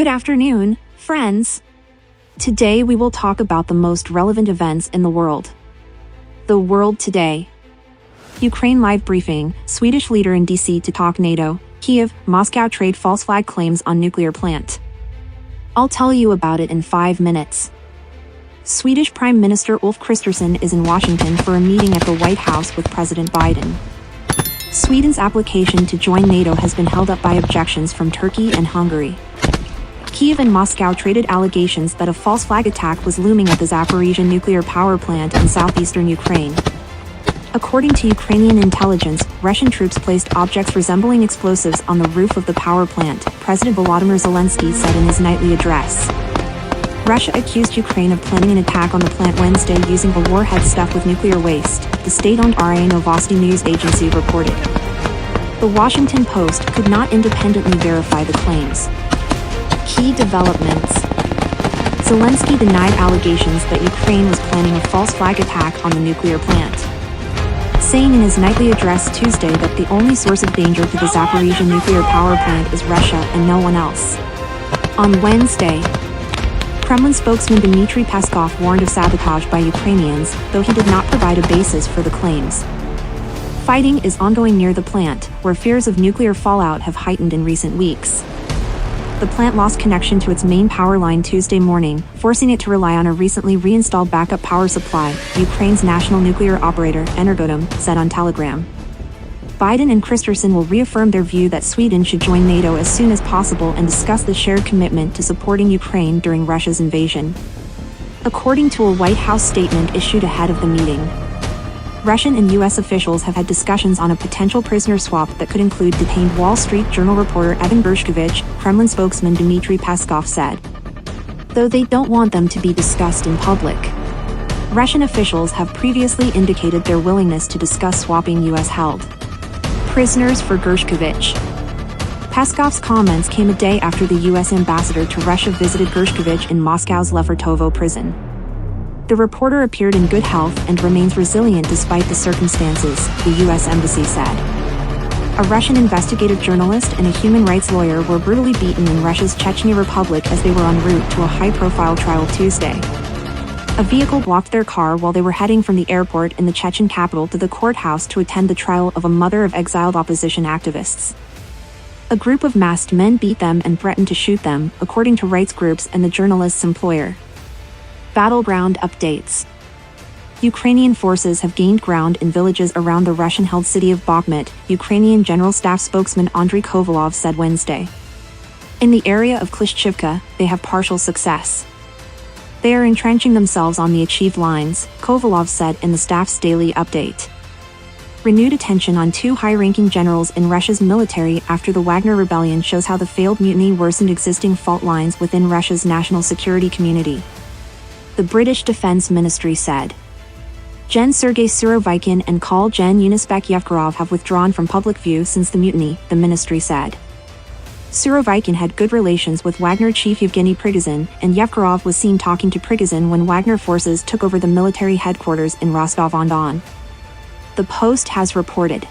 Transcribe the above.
Good afternoon, friends. Today we will talk about the most relevant events in the world. The world today. Ukraine live briefing, Swedish leader in DC to talk NATO, Kyiv, Moscow trade false flag claims on nuclear plant. I'll tell you about it in 5 minutes. Swedish Prime Minister Ulf Kristersson is in Washington for a meeting at the White House with President Biden. Sweden's application to join NATO has been held up by objections from Turkey and Hungary. Kyiv and Moscow traded allegations that a false flag attack was looming at the Zaporizhzhia nuclear power plant in southeastern Ukraine. According to Ukrainian intelligence, Russian troops placed objects resembling explosives on the roof of the power plant, President Volodymyr Zelensky said in his nightly address. Russia accused Ukraine of planning an attack on the plant Wednesday using a warhead stuffed with nuclear waste, the state-owned RIA Novosti news agency reported. The Washington Post could not independently verify the claims. Key developments. Zelensky denied allegations that Ukraine was planning a false flag attack on the nuclear plant, saying in his nightly address Tuesday that the only source of danger to the Zaporizhzhia nuclear power plant is Russia and no one else. On Wednesday, Kremlin spokesman Dmitry Peskov warned of sabotage by Ukrainians, though he did not provide a basis for the claims. Fighting is ongoing near the plant, where fears of nuclear fallout have heightened in recent weeks. The plant lost connection to its main power line Tuesday morning, forcing it to rely on a recently reinstalled backup power supply, Ukraine's national nuclear operator, Energodom, said on Telegram. Biden and Kristersson will reaffirm their view that Sweden should join NATO as soon as possible and discuss the shared commitment to supporting Ukraine during Russia's invasion. According to a White House statement issued ahead of the meeting, Russian and U.S. officials have had discussions on a potential prisoner swap that could include detained Wall Street Journal reporter Evan Gershkovich, Kremlin spokesman Dmitry Peskov said. Though they don't want them to be discussed in public. Russian officials have previously indicated their willingness to discuss swapping U.S.-held prisoners for Gershkovich. Peskov's comments came a day after the U.S. ambassador to Russia visited Gershkovich in Moscow's Lefortovo prison. The reporter appeared in good health and remains resilient despite the circumstances, the U.S. Embassy said. A Russian investigative journalist and a human rights lawyer were brutally beaten in Russia's Chechnya Republic as they were en route to a high-profile trial Tuesday. A vehicle blocked their car while they were heading from the airport in the Chechen capital to the courthouse to attend the trial of a mother of exiled opposition activists. A group of masked men beat them and threatened to shoot them, according to rights groups and the journalist's employer. Battleground updates. Ukrainian forces have gained ground in villages around the Russian-held city of Bakhmut, Ukrainian General Staff spokesman Andriy Kovalov said Wednesday. In the area of Klishchivka, they have partial success. They are entrenching themselves on the achieved lines, Kovalov said in the staff's daily update. Renewed attention on 2 high-ranking generals in Russia's military after the Wagner rebellion shows how the failed mutiny worsened existing fault lines within Russia's national security community. The British Defense Ministry said. Gen Sergei Surovikin and Col Gen Yunusbek Yevgorov have withdrawn from public view since the mutiny, the ministry said. Surovikin had good relations with Wagner chief Yevgeny Prigozhin, and Yevgorov was seen talking to Prigozhin when Wagner forces took over the military headquarters in Rostov-on-Don. The Post has reported.